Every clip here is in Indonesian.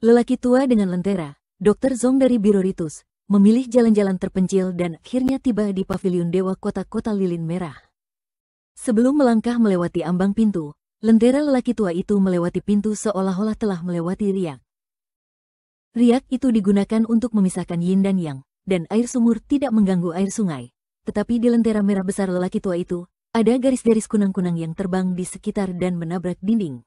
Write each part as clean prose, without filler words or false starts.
Lelaki tua dengan lentera, Dr. Zong dari Biro Ritus, memilih jalan-jalan terpencil dan akhirnya tiba di paviliun Dewa Kota Lilin Merah. Sebelum melangkah melewati ambang pintu, lentera lelaki tua itu melewati pintu seolah-olah telah melewati riak. Riak itu digunakan untuk memisahkan yin dan yang, dan air sumur tidak mengganggu air sungai. Tetapi di lentera merah besar lelaki tua itu, ada garis-garis kunang-kunang yang terbang di sekitar dan menabrak dinding.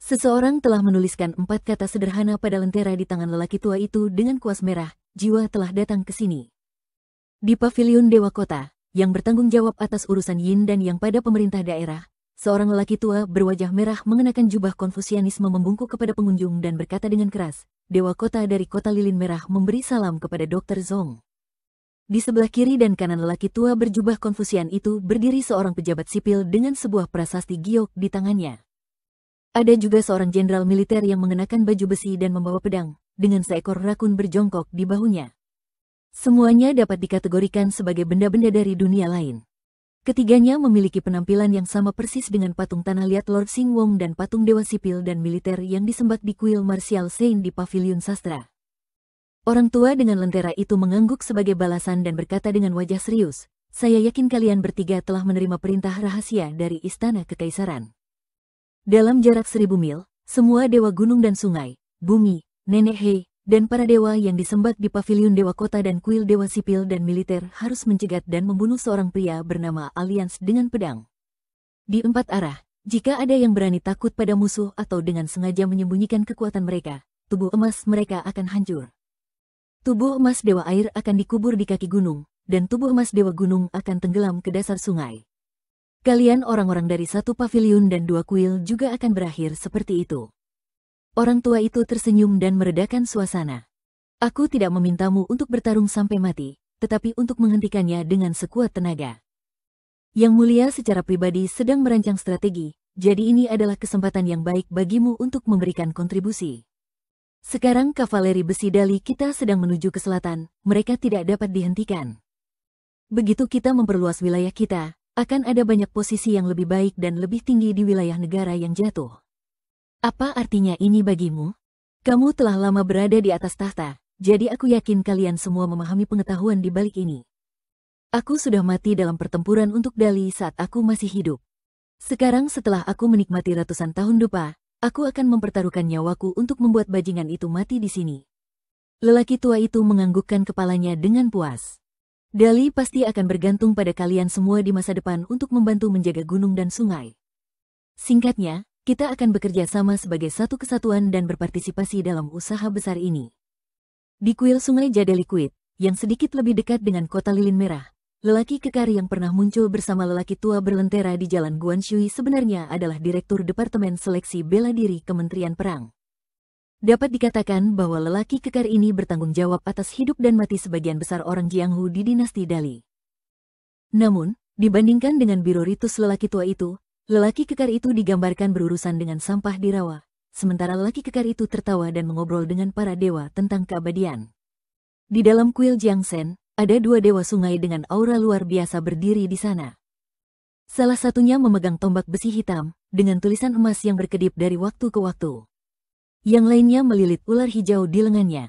Seseorang telah menuliskan 4 kata sederhana pada lentera di tangan lelaki tua itu dengan kuas merah, jiwa telah datang ke sini. Di paviliun Dewa Kota, yang bertanggung jawab atas urusan yin dan yang pada pemerintah daerah, seorang lelaki tua berwajah merah mengenakan jubah Konfusianisme membungkuk kepada pengunjung dan berkata dengan keras, Dewa Kota dari Kota Lilin Merah memberi salam kepada Dr. Zong. Di sebelah kiri dan kanan lelaki tua berjubah Konfusian itu berdiri seorang pejabat sipil dengan sebuah prasasti giok di tangannya. Ada juga seorang jenderal militer yang mengenakan baju besi dan membawa pedang, dengan seekor rakun berjongkok di bahunya. Semuanya dapat dikategorikan sebagai benda-benda dari dunia lain. Ketiganya memiliki penampilan yang sama persis dengan patung tanah liat Lord Sing Wong dan patung dewa sipil dan militer yang disembah di kuil Martial Saint di paviliun sastra. Orang tua dengan lentera itu mengangguk sebagai balasan dan berkata dengan wajah serius, saya yakin kalian bertiga telah menerima perintah rahasia dari Istana Kekaisaran. Dalam jarak 1000 mil, semua dewa gunung dan sungai, bumi, nenek He, dan para dewa yang disembah di paviliun Dewa Kota dan kuil dewa sipil dan militer harus mencegat dan membunuh seorang pria bernama Alliance dengan pedang. Di 4 arah, jika ada yang berani takut pada musuh atau dengan sengaja menyembunyikan kekuatan mereka, tubuh emas mereka akan hancur. Tubuh emas dewa air akan dikubur di kaki gunung, dan tubuh emas dewa gunung akan tenggelam ke dasar sungai. Kalian orang-orang dari 1 paviliun dan 2 kuil juga akan berakhir seperti itu. Orang tua itu tersenyum dan meredakan suasana. Aku tidak memintamu untuk bertarung sampai mati, tetapi untuk menghentikannya dengan sekuat tenaga. Yang mulia secara pribadi sedang merancang strategi, jadi ini adalah kesempatan yang baik bagimu untuk memberikan kontribusi. Sekarang kavaleri besi Dali kita sedang menuju ke selatan, mereka tidak dapat dihentikan. Begitu kita memperluas wilayah kita, akan ada banyak posisi yang lebih baik dan lebih tinggi di wilayah negara yang jatuh. Apa artinya ini bagimu? Kamu telah lama berada di atas tahta, jadi aku yakin kalian semua memahami pengetahuan di balik ini. Aku sudah mati dalam pertempuran untuk Dali saat aku masih hidup. Sekarang setelah aku menikmati ratusan tahun dupa, aku akan mempertaruhkan nyawaku untuk membuat bajingan itu mati di sini. Lelaki tua itu menganggukkan kepalanya dengan puas. Dali pasti akan bergantung pada kalian semua di masa depan untuk membantu menjaga gunung dan sungai. Singkatnya, kita akan bekerja sama sebagai satu kesatuan dan berpartisipasi dalam usaha besar ini. Di kuil sungai Jadalikuit, yang sedikit lebih dekat dengan Kota Lilin Merah, lelaki kekar yang pernah muncul bersama lelaki tua berlentera di Jalan Guanshui sebenarnya adalah Direktur Departemen Seleksi Bela Diri Kementerian Perang. Dapat dikatakan bahwa lelaki kekar ini bertanggung jawab atas hidup dan mati sebagian besar orang Jianghu di dinasti Dali. Namun, dibandingkan dengan Biro Ritus lelaki tua itu, lelaki kekar itu digambarkan berurusan dengan sampah di rawa, sementara lelaki kekar itu tertawa dan mengobrol dengan para dewa tentang keabadian. Di dalam kuil Jiangsen, ada 2 dewa sungai dengan aura luar biasa berdiri di sana. Salah satunya memegang tombak besi hitam, dengan tulisan emas yang berkedip dari waktu ke waktu. Yang lainnya melilit ular hijau di lengannya.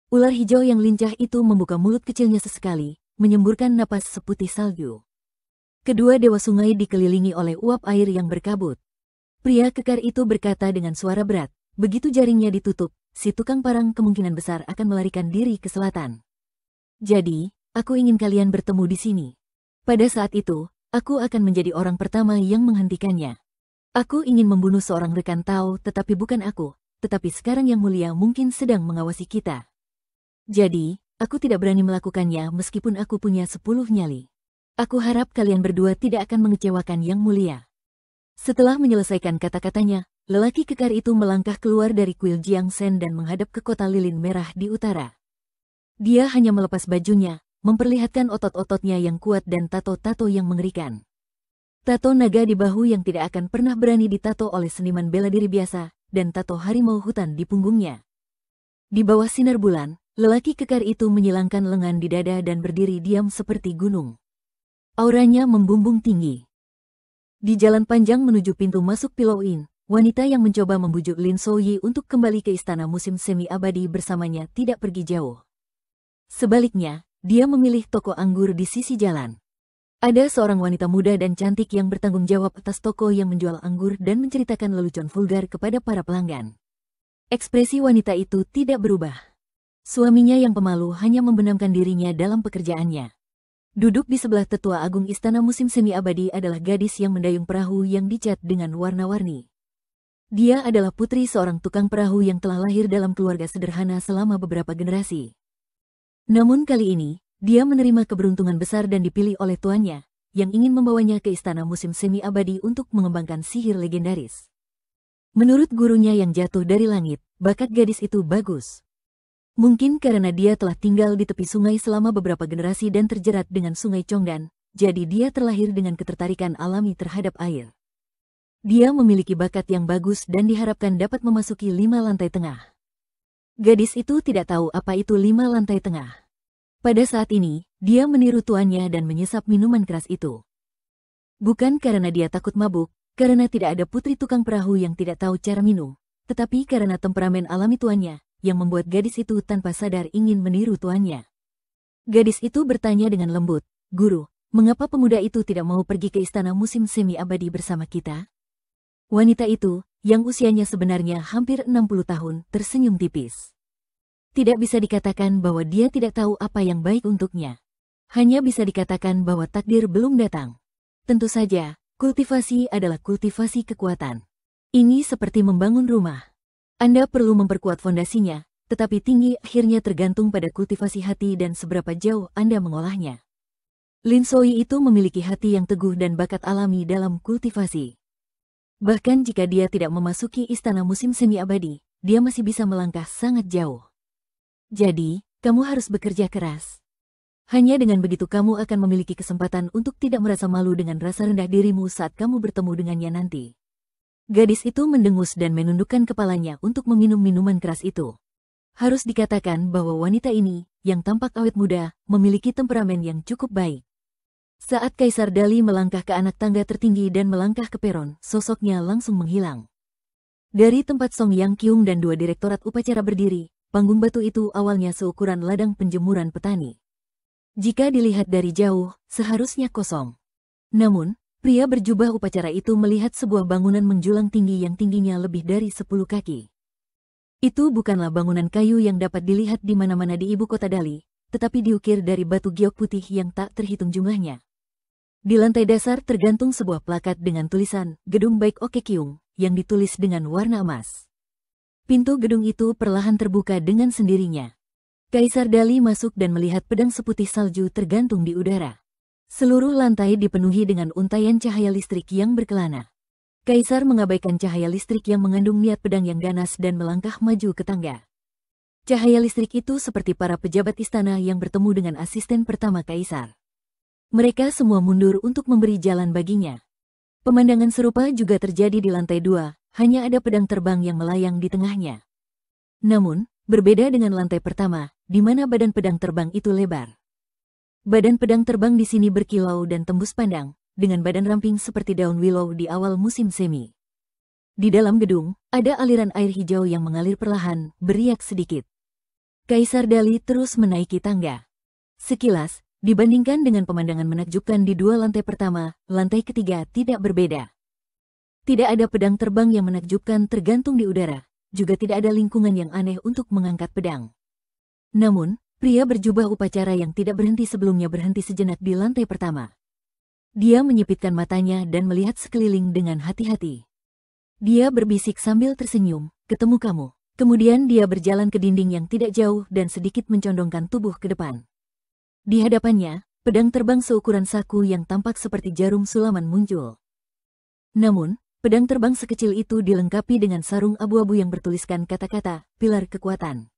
Ular hijau yang lincah itu membuka mulut kecilnya sesekali, menyemburkan napas seputih salju. Kedua dewa sungai dikelilingi oleh uap air yang berkabut. Pria kekar itu berkata dengan suara berat, begitu jaringnya ditutup, si tukang parang kemungkinan besar akan melarikan diri ke selatan. Jadi, aku ingin kalian bertemu di sini. Pada saat itu, aku akan menjadi orang pertama yang menghentikannya. Aku ingin membunuh seorang rekan Tao tetapi bukan aku. Tetapi sekarang Yang Mulia mungkin sedang mengawasi kita. Jadi, aku tidak berani melakukannya meskipun aku punya 10 nyali. Aku harap kalian berdua tidak akan mengecewakan Yang Mulia. Setelah menyelesaikan kata-katanya, lelaki kekar itu melangkah keluar dari kuil Jiangsen dan menghadap ke Kota Lilin Merah di utara. Dia hanya melepas bajunya, memperlihatkan otot-ototnya yang kuat dan tato-tato yang mengerikan. Tato naga di bahu yang tidak akan pernah berani ditato oleh seniman bela diri biasa, dan tato harimau hutan di punggungnya. Di bawah sinar bulan, lelaki kekar itu menyilangkan lengan di dada dan berdiri diam seperti gunung. Auranya membumbung tinggi. Di jalan panjang menuju pintu masuk Pillow Inn, wanita yang mencoba membujuk Lin Souyi untuk kembali ke istana musim semi abadi bersamanya tidak pergi jauh. Sebaliknya, dia memilih toko anggur di sisi jalan. Ada seorang wanita muda dan cantik yang bertanggung jawab atas toko yang menjual anggur dan menceritakan lelucon vulgar kepada para pelanggan. Ekspresi wanita itu tidak berubah. Suaminya yang pemalu hanya membenamkan dirinya dalam pekerjaannya. Duduk di sebelah tetua agung istana musim semi abadi adalah gadis yang mendayung perahu yang dicat dengan warna-warni. Dia adalah putri seorang tukang perahu yang telah lahir dalam keluarga sederhana selama beberapa generasi. Namun kali ini, dia menerima keberuntungan besar dan dipilih oleh tuannya, yang ingin membawanya ke istana musim semi abadi untuk mengembangkan sihir legendaris. Menurut gurunya yang jatuh dari langit, bakat gadis itu bagus. Mungkin karena dia telah tinggal di tepi sungai selama beberapa generasi dan terjerat dengan sungai Chongdan, jadi dia terlahir dengan ketertarikan alami terhadap air. Dia memiliki bakat yang bagus dan diharapkan dapat memasuki 5 lantai tengah. Gadis itu tidak tahu apa itu 5 lantai tengah. Pada saat ini, dia meniru tuannya dan menyesap minuman keras itu. Bukan karena dia takut mabuk, karena tidak ada putri tukang perahu yang tidak tahu cara minum, tetapi karena temperamen alami tuannya, yang membuat gadis itu tanpa sadar ingin meniru tuannya. Gadis itu bertanya dengan lembut, "Guru, mengapa pemuda itu tidak mau pergi ke istana musim semi abadi bersama kita?" Wanita itu, yang usianya sebenarnya hampir 60 tahun, tersenyum tipis. Tidak bisa dikatakan bahwa dia tidak tahu apa yang baik untuknya. Hanya bisa dikatakan bahwa takdir belum datang. Tentu saja, kultivasi adalah kultivasi kekuatan. Ini seperti membangun rumah. Anda perlu memperkuat fondasinya, tetapi tinggi akhirnya tergantung pada kultivasi hati dan seberapa jauh Anda mengolahnya. Lin Souyi itu memiliki hati yang teguh dan bakat alami dalam kultivasi. Bahkan jika dia tidak memasuki istana musim semi abadi, dia masih bisa melangkah sangat jauh. Jadi, kamu harus bekerja keras. Hanya dengan begitu kamu akan memiliki kesempatan untuk tidak merasa malu dengan rasa rendah dirimu saat kamu bertemu dengannya nanti. Gadis itu mendengus dan menundukkan kepalanya untuk meminum minuman keras itu. Harus dikatakan bahwa wanita ini, yang tampak awet muda, memiliki temperamen yang cukup baik. Saat Kaisar Dali melangkah ke anak tangga tertinggi dan melangkah ke peron, sosoknya langsung menghilang. Dari tempat Song Yang Kyung dan 2 direktorat upacara berdiri, panggung batu itu awalnya seukuran ladang penjemuran petani. Jika dilihat dari jauh, seharusnya kosong. Namun, pria berjubah upacara itu melihat sebuah bangunan menjulang tinggi yang tingginya lebih dari 10 kaki. Itu bukanlah bangunan kayu yang dapat dilihat di mana-mana di ibu kota Dali, tetapi diukir dari batu giok putih yang tak terhitung jumlahnya. Di lantai dasar tergantung sebuah plakat dengan tulisan, "Gedung Baik Oke Kyung," yang ditulis dengan warna emas. Pintu gedung itu perlahan terbuka dengan sendirinya. Kaisar Dali masuk dan melihat pedang seputih salju tergantung di udara. Seluruh lantai dipenuhi dengan untaian cahaya listrik yang berkelana. Kaisar mengabaikan cahaya listrik yang mengandung niat pedang yang ganas dan melangkah maju ke tangga. Cahaya listrik itu seperti para pejabat istana yang bertemu dengan asisten pertama Kaisar. Mereka semua mundur untuk memberi jalan baginya. Pemandangan serupa juga terjadi di lantai 2, hanya ada pedang terbang yang melayang di tengahnya. Namun, berbeda dengan lantai pertama, di mana badan pedang terbang itu lebar. Badan pedang terbang di sini berkilau dan tembus pandang, dengan badan ramping seperti daun willow di awal musim semi. Di dalam gedung, ada aliran air hijau yang mengalir perlahan, beriak sedikit. Kaisar Dali terus menaiki tangga. Sekilas, dibandingkan dengan pemandangan menakjubkan di 2 lantai pertama, lantai ketiga tidak berbeda. Tidak ada pedang terbang yang menakjubkan tergantung di udara, juga tidak ada lingkungan yang aneh untuk mengangkat pedang. Namun, pria berjubah upacara yang tidak berhenti sebelumnya berhenti sejenak di lantai pertama. Dia menyipitkan matanya dan melihat sekeliling dengan hati-hati. Dia berbisik sambil tersenyum, "Ketemu kamu." Kemudian dia berjalan ke dinding yang tidak jauh dan sedikit mencondongkan tubuh ke depan. Di hadapannya, pedang terbang seukuran saku yang tampak seperti jarum sulaman muncul. Namun, pedang terbang sekecil itu dilengkapi dengan sarung abu-abu yang bertuliskan kata-kata, "Pilar Kekuatan."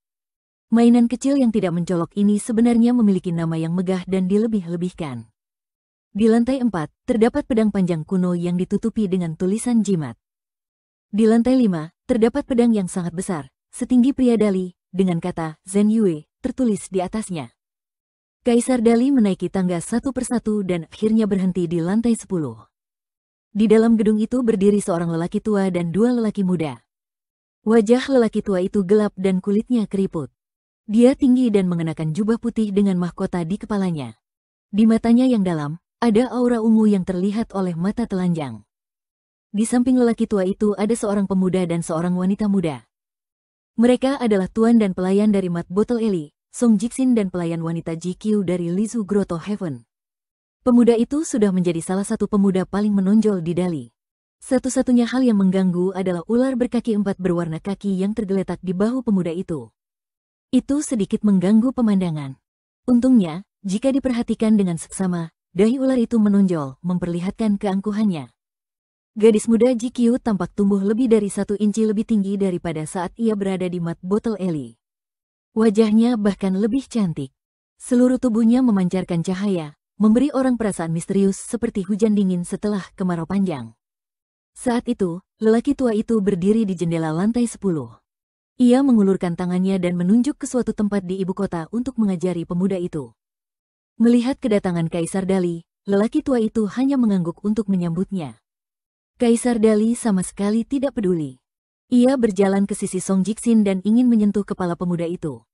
Mainan kecil yang tidak mencolok ini sebenarnya memiliki nama yang megah dan dilebih-lebihkan. Di lantai 4, terdapat pedang panjang kuno yang ditutupi dengan tulisan jimat. Di lantai 5, terdapat pedang yang sangat besar, setinggi pria Dali, dengan kata Zhen Yue tertulis di atasnya. Kaisar Dali menaiki tangga satu persatu dan akhirnya berhenti di lantai 10. Di dalam gedung itu berdiri seorang lelaki tua dan dua lelaki muda. Wajah lelaki tua itu gelap dan kulitnya keriput. Dia tinggi dan mengenakan jubah putih dengan mahkota di kepalanya. Di matanya yang dalam, ada aura ungu yang terlihat oleh mata telanjang. Di samping lelaki tua itu ada seorang pemuda dan seorang wanita muda. Mereka adalah tuan dan pelayan dari Mat Bottle Alley, Song Jixin dan pelayan wanita GQ dari Lizu Grotto Heaven. Pemuda itu sudah menjadi salah satu pemuda paling menonjol di Dali. Satu-satunya hal yang mengganggu adalah ular berkaki 4 berwarna kaki yang tergeletak di bahu pemuda itu. Itu sedikit mengganggu pemandangan. Untungnya, jika diperhatikan dengan seksama, dahi ular itu menonjol, memperlihatkan keangkuhannya. Gadis muda GQ tampak tumbuh lebih dari 1 inci lebih tinggi daripada saat ia berada di Mat Bottle Alley. Wajahnya bahkan lebih cantik. Seluruh tubuhnya memancarkan cahaya, memberi orang perasaan misterius seperti hujan dingin setelah kemarau panjang. Saat itu, lelaki tua itu berdiri di jendela lantai 10. Ia mengulurkan tangannya dan menunjuk ke suatu tempat di ibu kota untuk mengajari pemuda itu. Melihat kedatangan Kaisar Dali, lelaki tua itu hanya mengangguk untuk menyambutnya. Kaisar Dali sama sekali tidak peduli. Ia berjalan ke sisi Song Jixin dan ingin menyentuh kepala pemuda itu.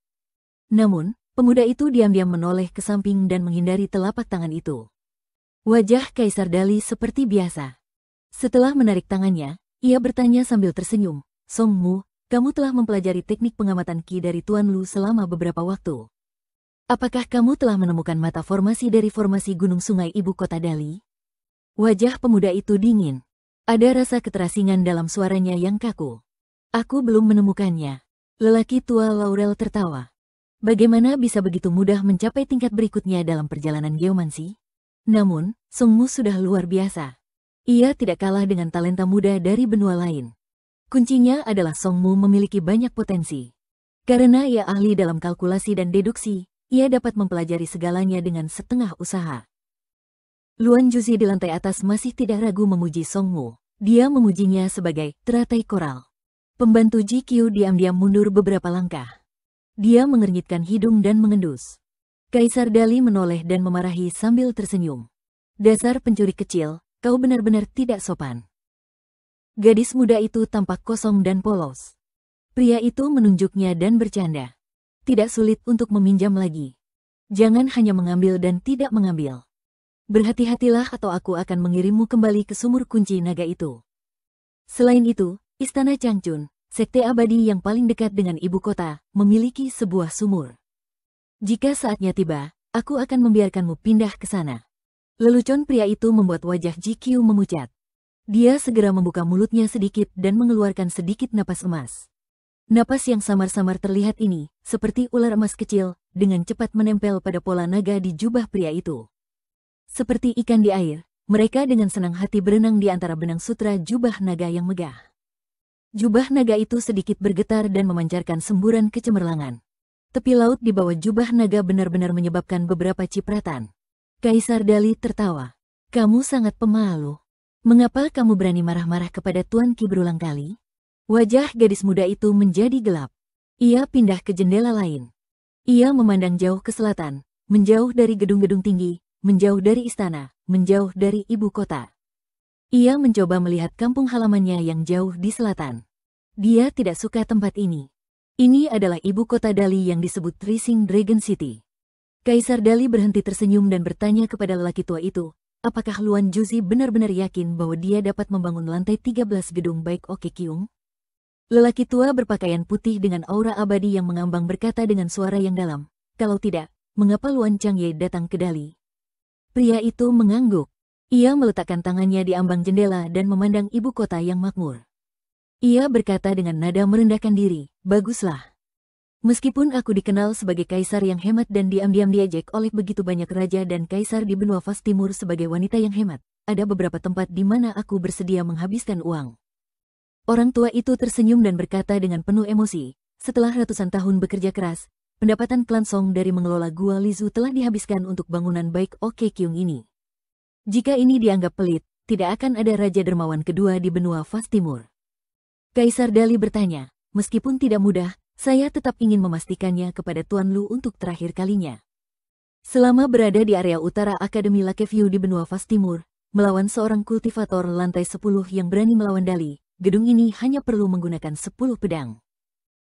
Namun, pemuda itu diam-diam menoleh ke samping dan menghindari telapak tangan itu. Wajah Kaisar Dali seperti biasa. Setelah menarik tangannya, ia bertanya sambil tersenyum, "Song Mu, kamu telah mempelajari teknik pengamatan Qi dari Tuan Lu selama beberapa waktu. Apakah kamu telah menemukan mata formasi dari formasi gunung sungai ibu kota Dali?" Wajah pemuda itu dingin. Ada rasa keterasingan dalam suaranya yang kaku. "Aku belum menemukannya." Lelaki tua Laurel tertawa. Bagaimana bisa begitu mudah mencapai tingkat berikutnya dalam perjalanan geomansi? Namun, Song Mu sudah luar biasa. Ia tidak kalah dengan talenta muda dari benua lain. Kuncinya adalah Song Mu memiliki banyak potensi. Karena ia ahli dalam kalkulasi dan deduksi, ia dapat mempelajari segalanya dengan setengah usaha. Luan Juzi di lantai atas masih tidak ragu memuji Song Mu. Dia memujinya sebagai teratai koral. Pembantu GQ diam-diam mundur beberapa langkah. Dia mengernyitkan hidung dan mengendus. Kaisar Dali menoleh dan memarahi sambil tersenyum. "Dasar pencuri kecil, kau benar-benar tidak sopan." Gadis muda itu tampak kosong dan polos. Pria itu menunjuknya dan bercanda. "Tidak sulit untuk meminjam lagi. Jangan hanya mengambil dan tidak mengambil. Berhati-hatilah atau aku akan mengirimmu kembali ke sumur kunci naga itu." Selain itu, Istana Changchun, sekte abadi yang paling dekat dengan ibu kota, memiliki sebuah sumur. "Jika saatnya tiba, aku akan membiarkanmu pindah ke sana." Lelucon pria itu membuat wajah GQ memucat. Dia segera membuka mulutnya sedikit dan mengeluarkan sedikit napas emas. Napas yang samar-samar terlihat ini, seperti ular emas kecil, dengan cepat menempel pada pola naga di jubah pria itu. Seperti ikan di air, mereka dengan senang hati berenang di antara benang sutra jubah naga yang megah. Jubah naga itu sedikit bergetar dan memancarkan semburan kecemerlangan. Tepi laut di bawah jubah naga benar-benar menyebabkan beberapa cipratan. Kaisar Dali tertawa. "Kamu sangat pemalu. Mengapa kamu berani marah-marah kepada Tuan Qi berulang kali?" Wajah gadis muda itu menjadi gelap. Ia pindah ke jendela lain. Ia memandang jauh ke selatan, menjauh dari gedung-gedung tinggi, menjauh dari istana, menjauh dari ibu kota. Ia mencoba melihat kampung halamannya yang jauh di selatan. Dia tidak suka tempat ini. Ini adalah ibu kota Dali yang disebut Rising Dragon City. Kaisar Dali berhenti tersenyum dan bertanya kepada lelaki tua itu, apakah Luan Juzi benar-benar yakin bahwa dia dapat membangun lantai 13 gedung baik Oke Kyung? Lelaki tua berpakaian putih dengan aura abadi yang mengambang berkata dengan suara yang dalam, "Kalau tidak, mengapa Luan Changye datang ke Dali?" Pria itu mengangguk. Ia meletakkan tangannya di ambang jendela dan memandang ibu kota yang makmur. Ia berkata dengan nada merendahkan diri, "Baguslah. Meskipun aku dikenal sebagai kaisar yang hemat dan diam-diam diejek oleh begitu banyak raja dan kaisar di benua Fars Timur sebagai wanita yang hemat, ada beberapa tempat di mana aku bersedia menghabiskan uang." Orang tua itu tersenyum dan berkata dengan penuh emosi, "Setelah ratusan tahun bekerja keras, pendapatan klan Song dari mengelola Gua Lizu telah dihabiskan untuk bangunan baik Oke Kyung ini. Jika ini dianggap pelit, tidak akan ada raja dermawan kedua di benua Fars Timur." Kaisar Dali bertanya, "Meskipun tidak mudah, saya tetap ingin memastikannya kepada Tuan Lu untuk terakhir kalinya. Selama berada di area utara Akademi Lakeview di benua Fars Timur, melawan seorang kultivator lantai 10 yang berani melawan Dali, gedung ini hanya perlu menggunakan 10 pedang.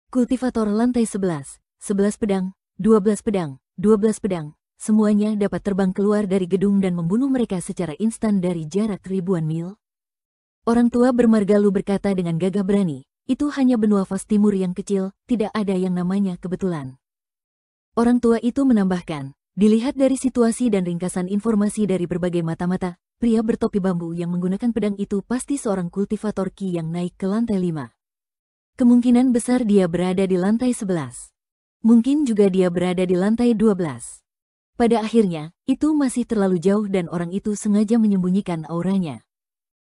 Kultivator lantai 11, 11 pedang, 12 pedang, 12 pedang, semuanya dapat terbang keluar dari gedung dan membunuh mereka secara instan dari jarak ribuan mil. Orang tua bermargalu berkata dengan gagah berani, itu hanya benua Fas Timur yang kecil, tidak ada yang namanya kebetulan. Orang tua itu menambahkan, dilihat dari situasi dan ringkasan informasi dari berbagai mata-mata, pria bertopi bambu yang menggunakan pedang itu pasti seorang kultivator Ki yang naik ke lantai 5. Kemungkinan besar dia berada di lantai 11. Mungkin juga dia berada di lantai 12. Pada akhirnya, itu masih terlalu jauh dan orang itu sengaja menyembunyikan auranya.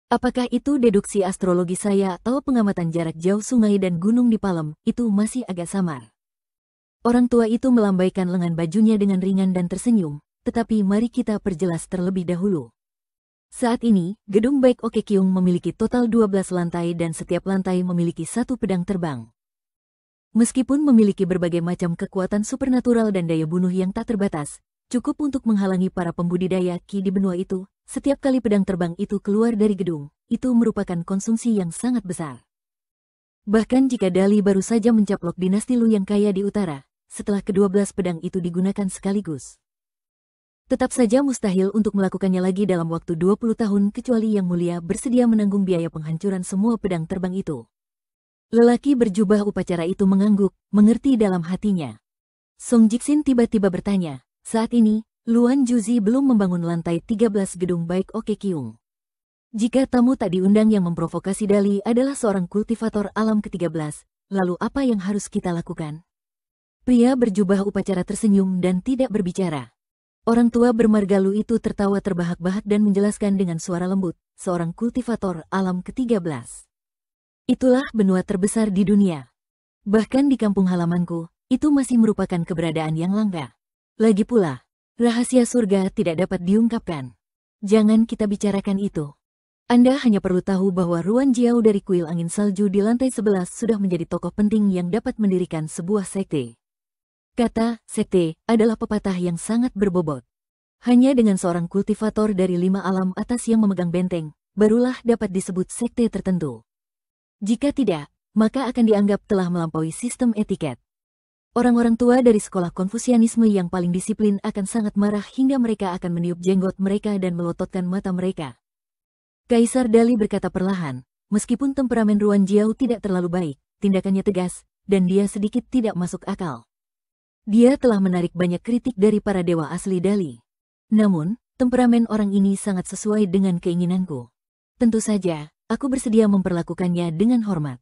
Apakah itu deduksi astrologi saya atau pengamatan jarak jauh sungai dan gunung di Palem, itu masih agak samar. Orang tua itu melambaikan lengan bajunya dengan ringan dan tersenyum, tetapi mari kita perjelas terlebih dahulu. Saat ini, gedung Baek Okekyung memiliki total 12 lantai dan setiap lantai memiliki satu pedang terbang. Meskipun memiliki berbagai macam kekuatan supernatural dan daya bunuh yang tak terbatas, cukup untuk menghalangi para pembudidaya Ki di benua itu, setiap kali pedang terbang itu keluar dari gedung, itu merupakan konsumsi yang sangat besar. Bahkan jika Dali baru saja mencaplok dinasti Lu yang kaya di utara, setelah ke-12 pedang itu digunakan sekaligus, tetap saja mustahil untuk melakukannya lagi dalam waktu 20 tahun kecuali Yang Mulia bersedia menanggung biaya penghancuran semua pedang terbang itu. Lelaki berjubah upacara itu mengangguk, mengerti dalam hatinya. Song Jiksin tiba-tiba bertanya, saat ini, Luan Juzi belum membangun lantai 13 gedung Baek Okekyung. Jika tamu tak diundang yang memprovokasi Dali adalah seorang kultivator alam ke-13, lalu apa yang harus kita lakukan? Pria berjubah upacara tersenyum dan tidak berbicara. Orang tua bermargalu itu tertawa terbahak-bahak dan menjelaskan dengan suara lembut, seorang kultivator alam ke-13. Itulah benua terbesar di dunia. Bahkan di kampung halamanku, itu masih merupakan keberadaan yang langka. Lagi pula, rahasia surga tidak dapat diungkapkan. Jangan kita bicarakan itu. Anda hanya perlu tahu bahwa Ruan Jiao dari kuil angin salju di lantai 11 sudah menjadi tokoh penting yang dapat mendirikan sebuah sekte. Kata sekte adalah pepatah yang sangat berbobot. Hanya dengan seorang kultivator dari 5 alam atas yang memegang benteng, barulah dapat disebut sekte tertentu. Jika tidak, maka akan dianggap telah melampaui sistem etiket. Orang-orang tua dari sekolah Konfusianisme yang paling disiplin akan sangat marah hingga mereka akan meniup jenggot mereka dan melototkan mata mereka. Kaisar Dali berkata perlahan, meskipun temperamen Ruan Jiao tidak terlalu baik, tindakannya tegas, dan dia sedikit tidak masuk akal. Dia telah menarik banyak kritik dari para dewa asli Dali. Namun, temperamen orang ini sangat sesuai dengan keinginanku. Tentu saja, aku bersedia memperlakukannya dengan hormat.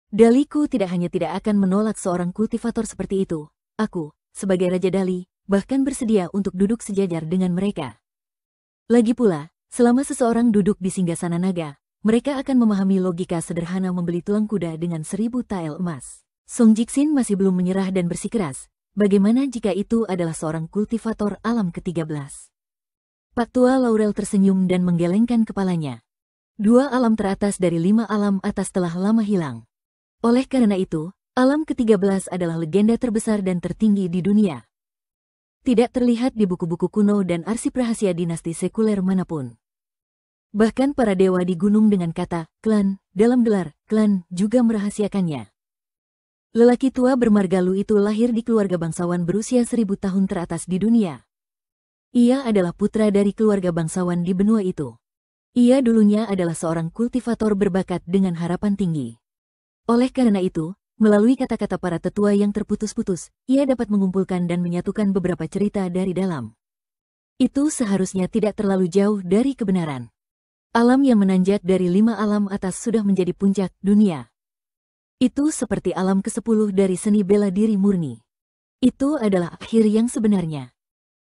Daliku tidak hanya tidak akan menolak seorang kultivator seperti itu, aku, sebagai Raja Dali, bahkan bersedia untuk duduk sejajar dengan mereka. Lagi pula, selama seseorang duduk di singgasana naga, mereka akan memahami logika sederhana membeli tulang kuda dengan 1000 tael emas. Song Jiksin masih belum menyerah dan bersikeras. Bagaimana jika itu adalah seorang kultivator alam ke-13? Pak Tua Laurel tersenyum dan menggelengkan kepalanya. 2 alam teratas dari 5 alam atas telah lama hilang. Oleh karena itu, alam ke-13 adalah legenda terbesar dan tertinggi di dunia. Tidak terlihat di buku-buku kuno dan arsip rahasia dinasti sekuler manapun. Bahkan para dewa di gunung dengan kata klan dalam gelar klan juga merahasiakannya. Lelaki tua bermargalu itu lahir di keluarga bangsawan berusia 1000 tahun teratas di dunia. Ia adalah putra dari keluarga bangsawan di benua itu. Ia dulunya adalah seorang kultivator berbakat dengan harapan tinggi. Oleh karena itu, melalui kata-kata para tetua yang terputus-putus, ia dapat mengumpulkan dan menyatukan beberapa cerita dari dalam. Itu seharusnya tidak terlalu jauh dari kebenaran. Alam yang menanjak dari 5 alam atas sudah menjadi puncak dunia. Itu seperti alam ke-10 dari seni bela diri murni. Itu adalah akhir yang sebenarnya.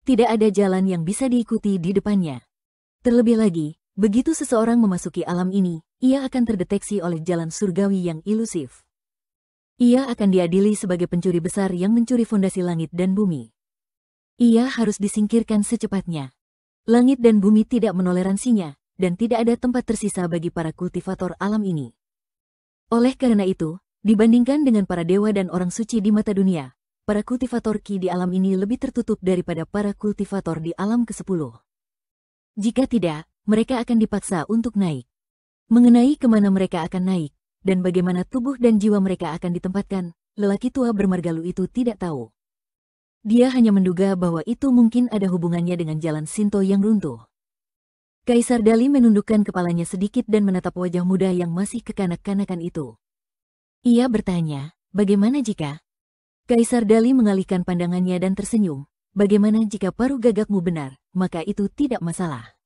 Tidak ada jalan yang bisa diikuti di depannya. Terlebih lagi, begitu seseorang memasuki alam ini, ia akan terdeteksi oleh jalan surgawi yang ilusif. Ia akan diadili sebagai pencuri besar yang mencuri fondasi langit dan bumi. Ia harus disingkirkan secepatnya. Langit dan bumi tidak menoleransinya, dan tidak ada tempat tersisa bagi para kultivator alam ini. Oleh karena itu, dibandingkan dengan para dewa dan orang suci di mata dunia, para kultivator Ki di alam ini lebih tertutup daripada para kultivator di alam ke-10. Jika tidak, mereka akan dipaksa untuk naik. Mengenai kemana mereka akan naik, dan bagaimana tubuh dan jiwa mereka akan ditempatkan, lelaki tua bermargalu itu tidak tahu. Dia hanya menduga bahwa itu mungkin ada hubungannya dengan jalan Shinto yang runtuh. Kaisar Dali menundukkan kepalanya sedikit dan menatap wajah muda yang masih kekanak-kanakan itu. Ia bertanya, bagaimana jika? Kaisar Dali mengalihkan pandangannya dan tersenyum. Bagaimana jika paruh gagakmu benar, maka itu tidak masalah.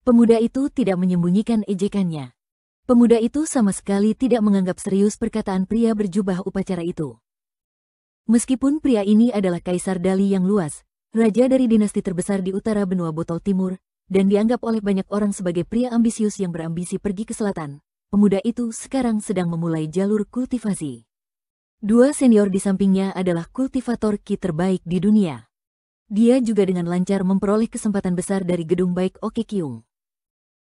Pemuda itu tidak menyembunyikan ejekannya. Pemuda itu sama sekali tidak menganggap serius perkataan pria berjubah upacara itu. Meskipun pria ini adalah Kaisar Dali yang luas, raja dari dinasti terbesar di utara benua botol timur, dan dianggap oleh banyak orang sebagai pria ambisius yang berambisi pergi ke selatan, pemuda itu sekarang sedang memulai jalur kultivasi. Dua senior di sampingnya adalah kultivator ki terbaik di dunia. Dia juga dengan lancar memperoleh kesempatan besar dari gedung baik Okekyung.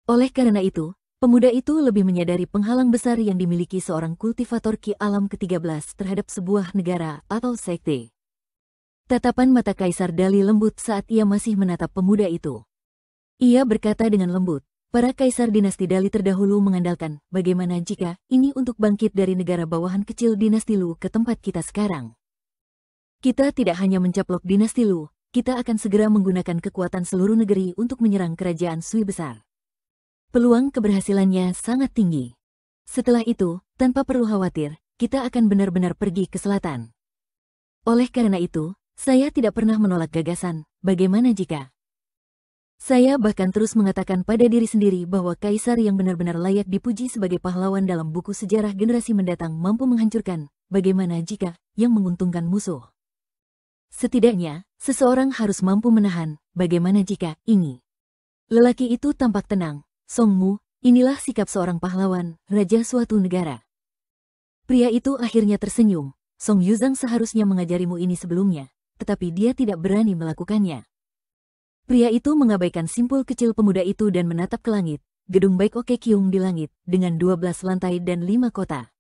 Oleh karena itu, pemuda itu lebih menyadari penghalang besar yang dimiliki seorang kultivator ki alam ke-13 terhadap sebuah negara atau sekte. Tatapan mata Kaisar Dali lembut saat ia masih menatap pemuda itu. Ia berkata dengan lembut, para kaisar dinasti Dali terdahulu mengandalkan bagaimana jika ini untuk bangkit dari negara bawahan kecil dinasti Lu ke tempat kita sekarang. Kita tidak hanya mencaplok dinasti Lu, kita akan segera menggunakan kekuatan seluruh negeri untuk menyerang kerajaan Sui besar. Peluang keberhasilannya sangat tinggi. Setelah itu, tanpa perlu khawatir, kita akan benar-benar pergi ke selatan. Oleh karena itu, saya tidak pernah menolak gagasan, bagaimana jika? Saya bahkan terus mengatakan pada diri sendiri bahwa kaisar yang benar-benar layak dipuji sebagai pahlawan dalam buku sejarah generasi mendatang mampu menghancurkan, bagaimana jika, yang menguntungkan musuh. Setidaknya, seseorang harus mampu menahan, bagaimana jika, ini. Lelaki itu tampak tenang, Songmu, inilah sikap seorang pahlawan, raja suatu negara. Pria itu akhirnya tersenyum, Song Yuzhang seharusnya mengajarimu ini sebelumnya, tetapi dia tidak berani melakukannya. Pria itu mengabaikan simpul kecil pemuda itu dan menatap ke langit, gedung baik Okekyung di langit, dengan 12 lantai dan 5 kota.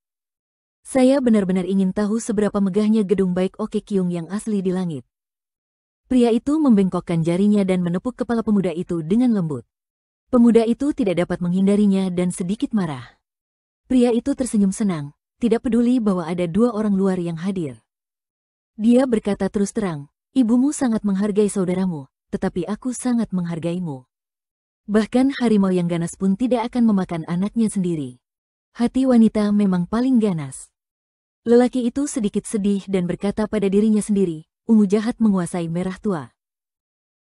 Saya benar-benar ingin tahu seberapa megahnya gedung baik Okekyung yang asli di langit. Pria itu membengkokkan jarinya dan menepuk kepala pemuda itu dengan lembut. Pemuda itu tidak dapat menghindarinya dan sedikit marah. Pria itu tersenyum senang, tidak peduli bahwa ada dua orang luar yang hadir. Dia berkata terus terang, ibumu sangat menghargai saudaramu, tetapi aku sangat menghargaimu. Bahkan harimau yang ganas pun tidak akan memakan anaknya sendiri. Hati wanita memang paling ganas. Lelaki itu sedikit sedih dan berkata pada dirinya sendiri, ungu jahat menguasai merah tua.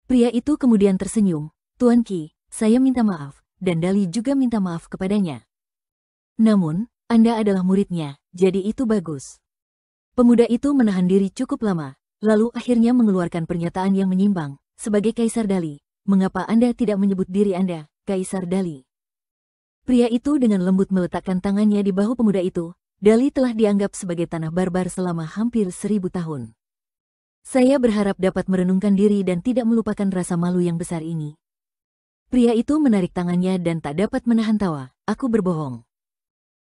Pria itu kemudian tersenyum, Tuan Ki, saya minta maaf, dan Dali juga minta maaf kepadanya. Namun, Anda adalah muridnya, jadi itu bagus. Pemuda itu menahan diri cukup lama, lalu akhirnya mengeluarkan pernyataan yang menyimpang, sebagai Kaisar Dali, mengapa Anda tidak menyebut diri Anda, Kaisar Dali? Pria itu dengan lembut meletakkan tangannya di bahu pemuda itu. Dali telah dianggap sebagai tanah barbar selama hampir 1000 tahun. Saya berharap dapat merenungkan diri dan tidak melupakan rasa malu yang besar ini. Pria itu menarik tangannya dan tak dapat menahan tawa. Aku berbohong.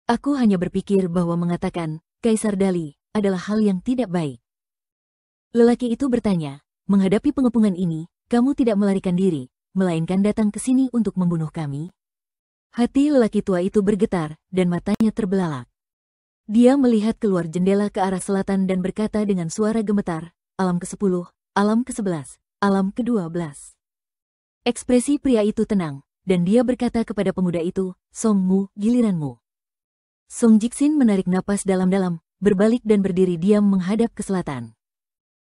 Aku hanya berpikir bahwa mengatakan, Kaisar Dali, adalah hal yang tidak baik. Lelaki itu bertanya, menghadapi pengepungan ini, kamu tidak melarikan diri, melainkan datang ke sini untuk membunuh kami? Hati lelaki tua itu bergetar, dan matanya terbelalak. Dia melihat keluar jendela ke arah selatan dan berkata dengan suara gemetar, alam ke-10, alam ke-11, alam ke-12. Ekspresi pria itu tenang, dan dia berkata kepada pemuda itu, Songmu, giliranmu. Song Jixin menarik napas dalam-dalam, berbalik dan berdiri diam menghadap ke selatan.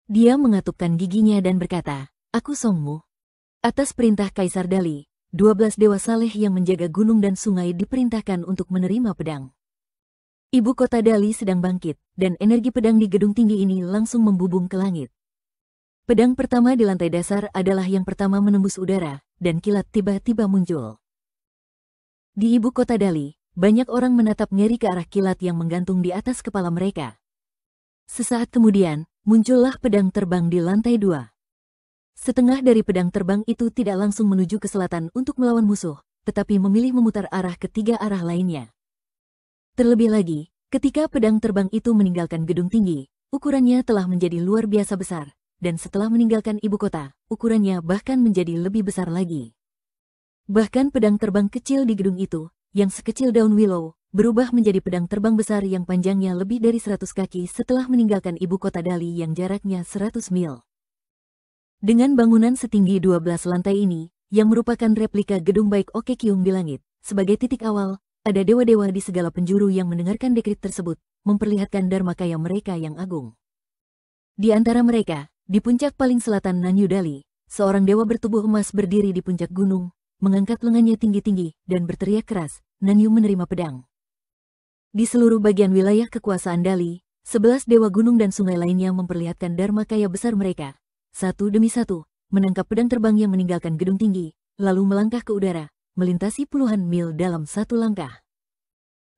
Dia mengatupkan giginya dan berkata, aku Songmu. Atas perintah Kaisar Dali, 12 dewa saleh yang menjaga gunung dan sungai diperintahkan untuk menerima pedang. Ibu kota Dali sedang bangkit, dan energi pedang di gedung tinggi ini langsung membubung ke langit. Pedang pertama di lantai dasar adalah yang pertama menembus udara, dan kilat tiba-tiba muncul. Di ibu kota Dali, banyak orang menatap ngeri ke arah kilat yang menggantung di atas kepala mereka. Sesaat kemudian, muncullah pedang terbang di lantai 2. Setengah dari pedang terbang itu tidak langsung menuju ke selatan untuk melawan musuh, tetapi memilih memutar arah ke 3 arah lainnya. Terlebih lagi, ketika pedang terbang itu meninggalkan gedung tinggi, ukurannya telah menjadi luar biasa besar, dan setelah meninggalkan ibu kota, ukurannya bahkan menjadi lebih besar lagi. Bahkan pedang terbang kecil di gedung itu, yang sekecil daun willow, berubah menjadi pedang terbang besar yang panjangnya lebih dari 100 kaki setelah meninggalkan ibu kota Dali yang jaraknya 100 mil. Dengan bangunan setinggi 12 lantai ini, yang merupakan replika gedung Baek Oke Kyung di langit, sebagai titik awal, ada dewa-dewa di segala penjuru yang mendengarkan dekrit tersebut, memperlihatkan dharmakaya mereka yang agung. Di antara mereka, di puncak paling selatan Nanyu Dali, seorang dewa bertubuh emas berdiri di puncak gunung, mengangkat lengannya tinggi-tinggi, dan berteriak keras, Nanyu menerima pedang. Di seluruh bagian wilayah kekuasaan Dali, 11 dewa gunung dan sungai lainnya memperlihatkan dharmakaya besar mereka, satu demi satu, menangkap pedang terbang yang meninggalkan gedung tinggi, lalu melangkah ke udara, melintasi puluhan mil dalam satu langkah.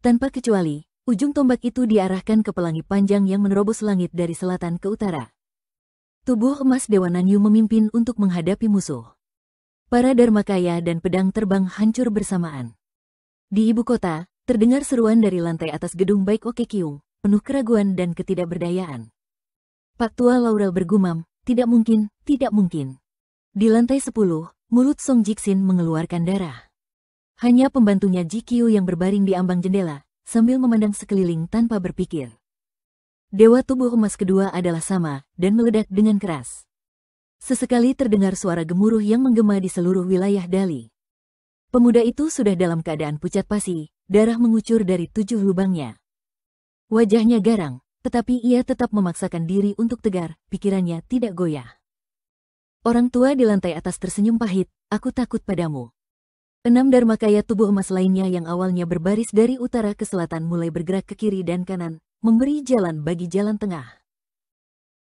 Tanpa kecuali, ujung tombak itu diarahkan ke pelangi panjang yang menerobos langit dari selatan ke utara. Tubuh emas Dewa Nanyu memimpin untuk menghadapi musuh. Para dharmakaya dan pedang terbang hancur bersamaan. Di ibu kota, terdengar seruan dari lantai atas gedung Baek Oke Kyung, penuh keraguan dan ketidakberdayaan. Pak Tua Laurel bergumam, tidak mungkin, tidak mungkin. Di lantai 10, mulut Song Jiksin mengeluarkan darah. Hanya pembantunya Jikyu yang berbaring di ambang jendela, sambil memandang sekeliling tanpa berpikir. Dewa tubuh emas kedua adalah sama, dan meledak dengan keras. Sesekali terdengar suara gemuruh yang menggema di seluruh wilayah Dali. Pemuda itu sudah dalam keadaan pucat pasi, darah mengucur dari 7 lubangnya. Wajahnya garang, tetapi ia tetap memaksakan diri untuk tegar, pikirannya tidak goyah. Orang tua di lantai atas tersenyum pahit, aku takut padamu. 6 dharmakaya tubuh emas lainnya yang awalnya berbaris dari utara ke selatan mulai bergerak ke kiri dan kanan, memberi jalan bagi jalan tengah.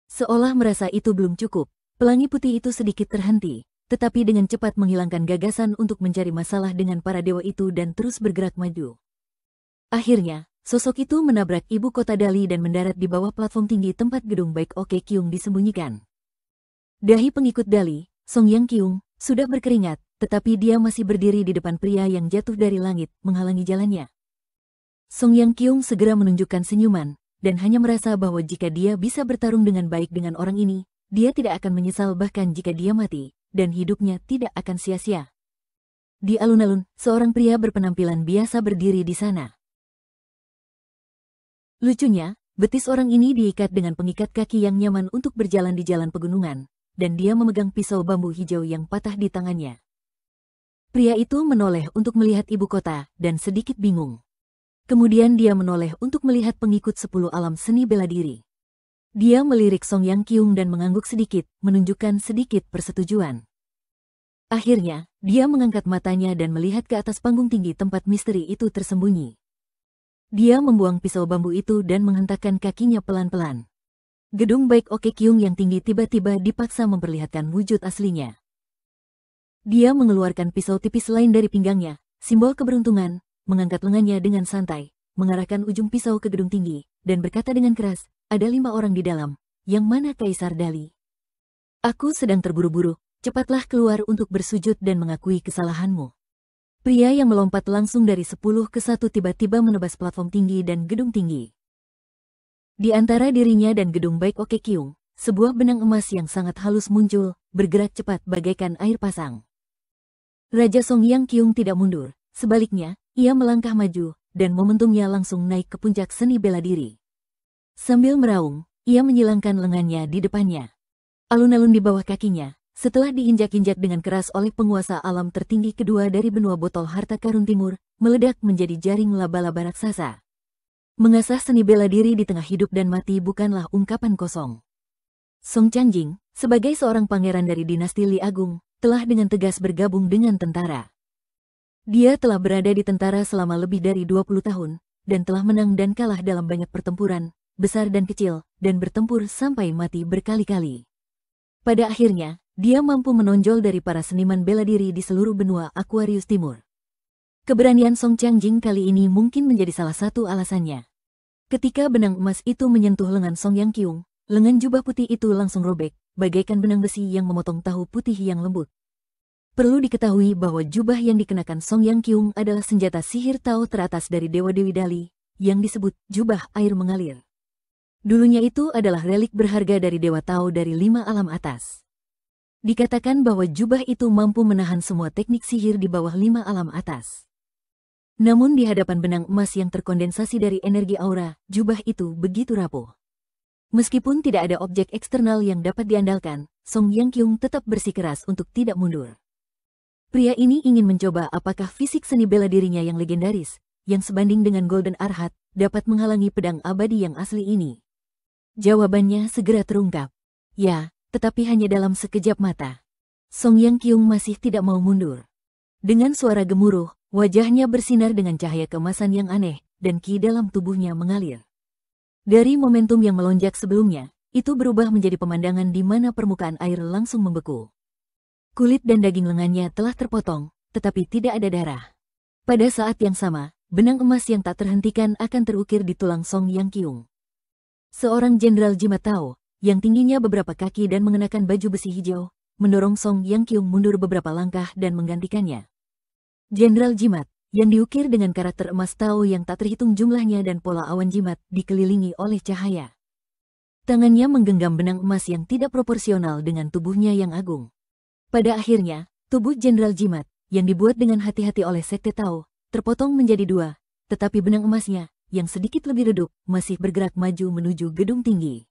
Seolah merasa itu belum cukup, pelangi putih itu sedikit terhenti, tetapi dengan cepat menghilangkan gagasan untuk mencari masalah dengan para dewa itu dan terus bergerak maju. Akhirnya, sosok itu menabrak ibu kota Dali dan mendarat di bawah platform tinggi tempat gedung Baek Oke Kyung disembunyikan. Dahi pengikut Dali, Song Yang Kyung, sudah berkeringat, tetapi dia masih berdiri di depan pria yang jatuh dari langit, menghalangi jalannya. Song Yang Kyung segera menunjukkan senyuman, dan hanya merasa bahwa jika dia bisa bertarung dengan baik dengan orang ini, dia tidak akan menyesal bahkan jika dia mati, dan hidupnya tidak akan sia-sia. Di alun-alun, seorang pria berpenampilan biasa berdiri di sana. Lucunya, betis orang ini diikat dengan pengikat kaki yang nyaman untuk berjalan di jalan pegunungan, dan dia memegang pisau bambu hijau yang patah di tangannya. Pria itu menoleh untuk melihat ibu kota, dan sedikit bingung. Kemudian dia menoleh untuk melihat pengikut 10 alam seni bela diri. Dia melirik Song Yang Kyung dan mengangguk sedikit, menunjukkan sedikit persetujuan. Akhirnya, dia mengangkat matanya dan melihat ke atas panggung tinggi tempat misteri itu tersembunyi. Dia membuang pisau bambu itu dan menghentakkan kakinya pelan-pelan. Gedung Baek Oke Kyung yang tinggi tiba-tiba dipaksa memperlihatkan wujud aslinya. Dia mengeluarkan pisau tipis lain dari pinggangnya, simbol keberuntungan, mengangkat lengannya dengan santai, mengarahkan ujung pisau ke gedung tinggi, dan berkata dengan keras, ada 5 orang di dalam, yang mana Kaisar Dali? Aku sedang terburu-buru, cepatlah keluar untuk bersujud dan mengakui kesalahanmu. Pria yang melompat langsung dari 10 ke 1 tiba-tiba menebas platform tinggi dan gedung tinggi. Di antara dirinya dan gedung Baek Oke Kyung, sebuah benang emas yang sangat halus muncul, bergerak cepat bagaikan air pasang. Raja Song Yang Kyung tidak mundur, sebaliknya, ia melangkah maju, dan momentumnya langsung naik ke puncak seni bela diri. Sambil meraung, ia menyilangkan lengannya di depannya. Alun-alun di bawah kakinya, setelah diinjak-injak dengan keras oleh penguasa alam tertinggi kedua dari benua botol harta karun timur, meledak menjadi jaring laba-laba raksasa. Mengasah seni bela diri di tengah hidup dan mati bukanlah ungkapan kosong. Song Changjing, sebagai seorang pangeran dari dinasti Li Agung, telah dengan tegas bergabung dengan tentara. Dia telah berada di tentara selama lebih dari 20 tahun, dan telah menang dan kalah dalam banyak pertempuran, besar dan kecil, dan bertempur sampai mati berkali-kali. Pada akhirnya, dia mampu menonjol dari para seniman bela diri di seluruh benua Aquarius Timur. Keberanian Song Changjing kali ini mungkin menjadi salah satu alasannya. Ketika benang emas itu menyentuh lengan Song Yang Kyung, lengan jubah putih itu langsung robek, bagaikan benang besi yang memotong tahu putih yang lembut. Perlu diketahui bahwa jubah yang dikenakan Song Yang Kyung adalah senjata sihir Tao teratas dari Dewa-Dewi Dali, yang disebut jubah air mengalir. Dulunya itu adalah relik berharga dari Dewa Tao dari 5 alam atas. Dikatakan bahwa jubah itu mampu menahan semua teknik sihir di bawah 5 alam atas. Namun di hadapan benang emas yang terkondensasi dari energi aura, jubah itu begitu rapuh. Meskipun tidak ada objek eksternal yang dapat diandalkan, Song Yang Kyung tetap bersikeras untuk tidak mundur. Pria ini ingin mencoba apakah fisik seni bela dirinya yang legendaris, yang sebanding dengan Golden Arhat, dapat menghalangi pedang abadi yang asli ini. Jawabannya segera terungkap. Ya, tetapi hanya dalam sekejap mata. Song Yang Kyung masih tidak mau mundur. Dengan suara gemuruh, wajahnya bersinar dengan cahaya keemasan yang aneh, dan ki dalam tubuhnya mengalir. Dari momentum yang melonjak sebelumnya, itu berubah menjadi pemandangan di mana permukaan air langsung membeku. Kulit dan daging lengannya telah terpotong, tetapi tidak ada darah. Pada saat yang sama, benang emas yang tak terhentikan akan terukir di tulang Song Yang Kyung. Seorang jenderal jimat Tao, yang tingginya beberapa kaki dan mengenakan baju besi hijau, mendorong Song Yang Kyung mundur beberapa langkah dan menggantikannya. Jenderal jimat, yang diukir dengan karakter emas Tao yang tak terhitung jumlahnya dan pola awan jimat dikelilingi oleh cahaya. Tangannya menggenggam benang emas yang tidak proporsional dengan tubuhnya yang agung. Pada akhirnya, tubuh jenderal jimat, yang dibuat dengan hati-hati oleh Sekte Tao, terpotong menjadi 2, tetapi benang emasnya, yang sedikit lebih redup, masih bergerak maju menuju gedung tinggi.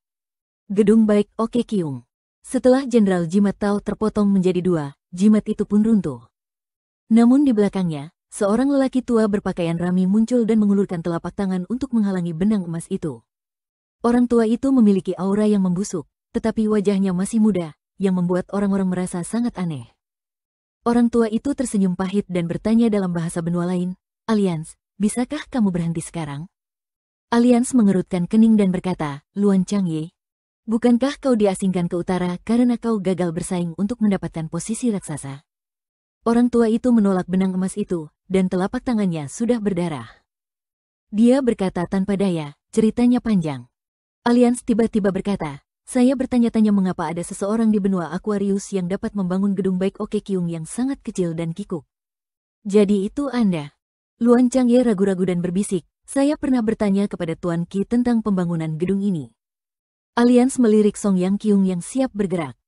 Gedung Baik Oke Kyung. Setelah jenderal jimat Tao terpotong menjadi 2, jimat itu pun runtuh. Namun di belakangnya, seorang lelaki tua berpakaian rami muncul dan mengulurkan telapak tangan untuk menghalangi benang emas itu. Orang tua itu memiliki aura yang membusuk, tetapi wajahnya masih muda, yang membuat orang-orang merasa sangat aneh. Orang tua itu tersenyum pahit dan bertanya dalam bahasa benua lain, "Alliance, bisakah kamu berhenti sekarang?" Alliance mengerutkan kening dan berkata, "Luan Changye, bukankah kau diasingkan ke utara karena kau gagal bersaing untuk mendapatkan posisi raksasa?" Orang tua itu menolak benang emas itu, dan telapak tangannya sudah berdarah. Dia berkata tanpa daya, ceritanya panjang. Alliance tiba-tiba berkata, "Saya bertanya-tanya mengapa ada seseorang di benua Aquarius yang dapat membangun gedung Baik Oke Kyung yang sangat kecil dan kikuk. Jadi itu Anda?" Luan Changye ragu-ragu dan berbisik, "Saya pernah bertanya kepada Tuan Qi tentang pembangunan gedung ini." Alliance melirik Song Yang Kyung yang siap bergerak.